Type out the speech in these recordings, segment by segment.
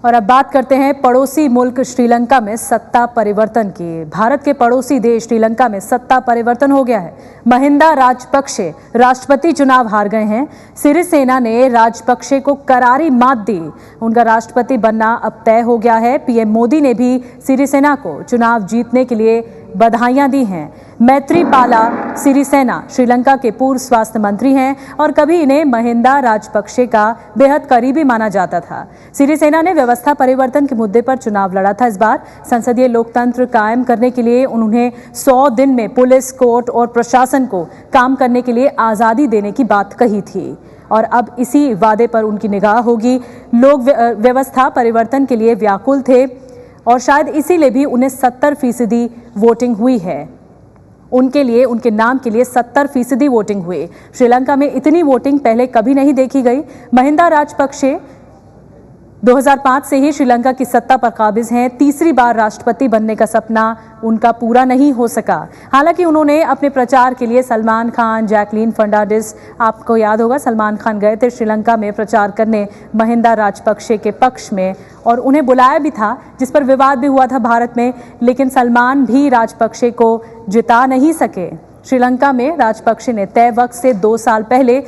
और अब बात करते हैं पड़ोसी मुल्क श्रीलंका में सत्ता परिवर्तन की। भारत के पड़ोसी देश श्रीलंका में सत्ता परिवर्तन हो गया है। महिंदा राजपक्षे राष्ट्रपति चुनाव हार गए हैं। सिरिसेना ने राजपक्षे को करारी मात दी। उनका राष्ट्रपति बनना अब तय हो गया है। पीएम मोदी ने भी सिरिसेना को चुनाव जीतने के लिए बधाइयां दी हैं। मैत्रीपाला सिरिसेना श्रीलंका के पूर्व स्वास्थ्य मंत्री हैं और कभी इन्हें महिंदा राजपक्षे का बेहद करीबी माना जाता था। सिरिसेना ने व्यवस्था परिवर्तन के मुद्दे पर चुनाव लड़ा था। इस बार संसदीय लोकतंत्र कायम करने के लिए उन्होंने 100 दिन में पुलिस, कोर्ट और प्रशासन को काम करने के लिए आज़ादी देने की बात कही थी और अब इसी वादे पर उनकी निगाह होगी। लोग व्यवस्था परिवर्तन के लिए व्याकुल थे और शायद इसीलिए भी उन्हें 70% वोटिंग हुई है। उनके लिए, उनके नाम के लिए 70% वोटिंग हुई। श्रीलंका में इतनी वोटिंग पहले कभी नहीं देखी गई। महिंदा राजपक्षे 2005 से ही श्रीलंका की सत्ता पर काबिज हैं। तीसरी बार राष्ट्रपति बनने का सपना उनका पूरा नहीं हो सका। हालांकि उन्होंने अपने प्रचार के लिए सलमान खान, जैकलीन फर्नांडिस, आपको याद होगा सलमान खान गए थे श्रीलंका में प्रचार करने महिंदा राजपक्षे के पक्ष में और उन्हें बुलाया भी था, जिस पर विवाद भी हुआ था भारत में। लेकिन सलमान भी राजपक्षे को जिता नहीं सके। श्रीलंका में राजपक्षे ने तय वक्त से 2 साल पहले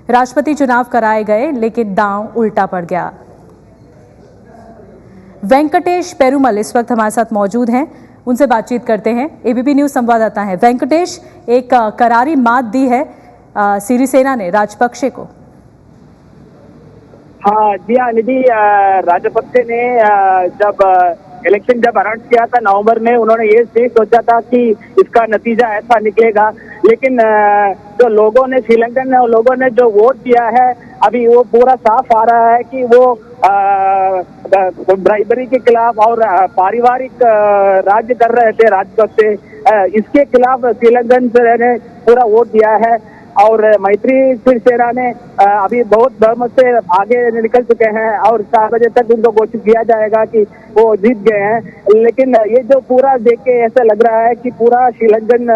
राष्ट्रपति चुनाव कराए गए, लेकिन दांव उल्टा पड़ गया। वेंकटेश पेरुमल इस वक्त हमारे साथ मौजूद हैं, उनसे बातचीत करते हैं। एबीपी न्यूज संवाददाता हैं वेंकटेश। एक करारी मात दी है सिरिसेना ने राजपक्षे को। हाँ जी हाँ निधि, राजपक्षे ने जब इलेक्शन अनाउंस किया था नवंबर में, उन्होंने ये सोचा था कि इसका नतीजा ऐसा निकलेगा, लेकिन जो लोगों ने, श्रीलंकन लोगों ने जो वोट दिया है, अभी वो पूरा साफ आ रहा है कि वो ब्राइबरी के खिलाफ और पारिवारिक राज्य कर रहे थे राजपक्षे, इसके खिलाफ श्रीलंकन ने पूरा वोट दिया है। और मैत्री सिरिसेना ने अभी बहुत बहुमत से आगे निकल चुके हैं और 4 बजे तक उनको घोषित किया जाएगा कि वो जीत गए हैं। लेकिन ये जो पूरा देख के ऐसा लग रहा है कि पूरा श्रीलंकन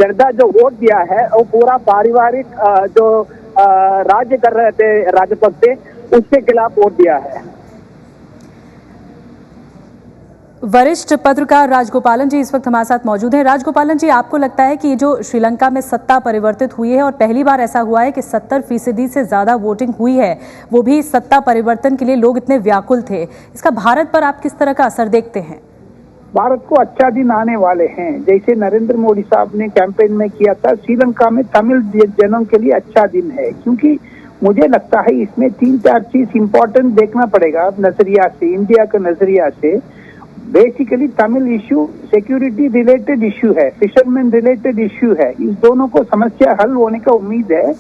जनता जो वोट दिया है वो पूरा पारिवारिक जो राज्य कर रहे थे राजपक्षे, उसके खिलाफ वोट दिया है। वरिष्ठ पत्रकार राजगोपालन जी इस वक्त हमारे साथ मौजूद हैं। राजगोपालन जी, आपको लगता है कि ये जो श्रीलंका में सत्ता परिवर्तित हुई है और पहली बार ऐसा हुआ है कि 70% से ज्यादा वोटिंग हुई है, वो भी सत्ता परिवर्तन के लिए लोग इतने व्याकुल थे, इसका भारत पर आप किस तरह का असर देखते हैं? भारत को अच्छा दिन आने वाले हैं। जैसे नरेंद्र मोदी साहब ने कैंपेन में किया था, श्रीलंका में तमिल जनों के लिए अच्छा दिन है, क्योंकि मुझे लगता है इसमें 3-4 चीज इम्पोर्टेंट देखना पड़ेगा नजरिया से, इंडिया का नजरिया से। Basically Tamil issue security related issue है, फिशरमैन रिलेटेड इश्यू है। इस दोनों को समस्या हल होने का उम्मीद है।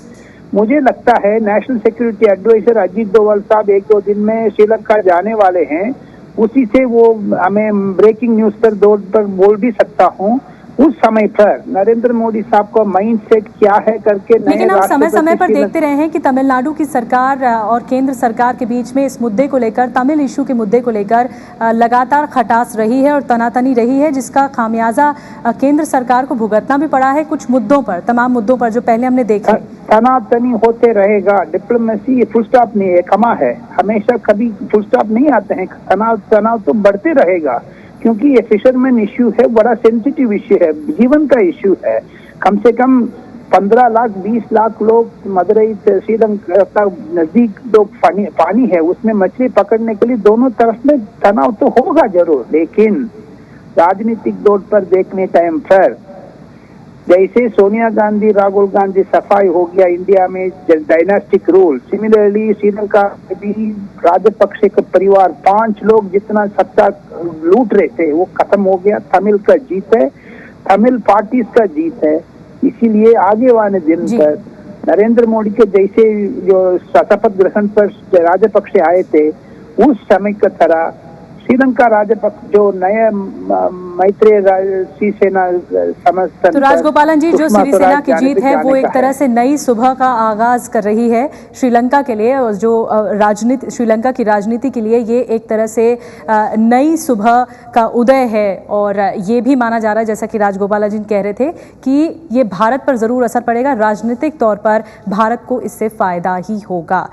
मुझे लगता है National Security Advisor Ajit Doval साहब 1-2 दिन में श्रीलंका जाने वाले हैं। उसी से वो हमें ब्रेकिंग न्यूज पर बोल भी सकता हूँ। उस समय पर नरेंद्र मोदी साहब का माइंडसेट क्या है करके, लेकिन हम समय समय पर देखते रहे हैं कि तमिलनाडु की सरकार और केंद्र सरकार के बीच में इस मुद्दे को लेकर, तमिल इशू के मुद्दे को लेकर लगातार खटास रही है और तनातनी रही है, जिसका खामियाजा केंद्र सरकार को भुगतना भी पड़ा है कुछ मुद्दों पर, तमाम मुद्दों पर जो पहले हमने देखे। तनातनी होते रहेगा, डिप्लोमेसी फुल स्टॉप नहीं है, कमा है, हमेशा कभी फुल स्टॉप नहीं आते हैं। तनाव तो बढ़ते रहेगा, क्योंकि ये फिशरमैन इश्यू है, बड़ा सेंसिटिव इश्यू है, जीवन का इश्यू है। कम से कम 15 लाख 20 लाख लोग मदुरई से श्रीलंका का नजदीक जो पानी है उसमें मछली पकड़ने के लिए दोनों तरफ में तनाव तो होगा जरूर। लेकिन राजनीतिक तौर पर देखने टाइम पर जैसे सोनिया गांधी, राहुल गांधी सफाई हो गया इंडिया में डायनास्टिक रूल, सिमिलरली श्रीलंका में भी राजपक्षे का परिवार 5 लोग जितना सत्ता लूट रहे थे वो खत्म हो गया। तमिल का जीत है, तमिल पार्टी का जीत है। इसीलिए आगे वाले दिन पर नरेंद्र मोदी के जैसे जो शपथ ग्रहण पर राजपक्षे आए थे, उस समय की तरह श्रीलंका राजपक्ष जो नए मैत्री सिरिसेना समर्थन। तो राजगोपालन जी, जो सिरिसेना की जीत है वो एक तरह से नई सुबह का आगाज कर रही है श्रीलंका के लिए, और जो राजनीति, श्रीलंका की राजनीति के लिए ये एक तरह से नई सुबह का उदय है। और ये भी माना जा रहा है, जैसा कि राजगोपालन जी कह रहे थे, कि ये भारत पर जरूर असर पड़ेगा, राजनीतिक तौर पर भारत को इससे फायदा ही होगा।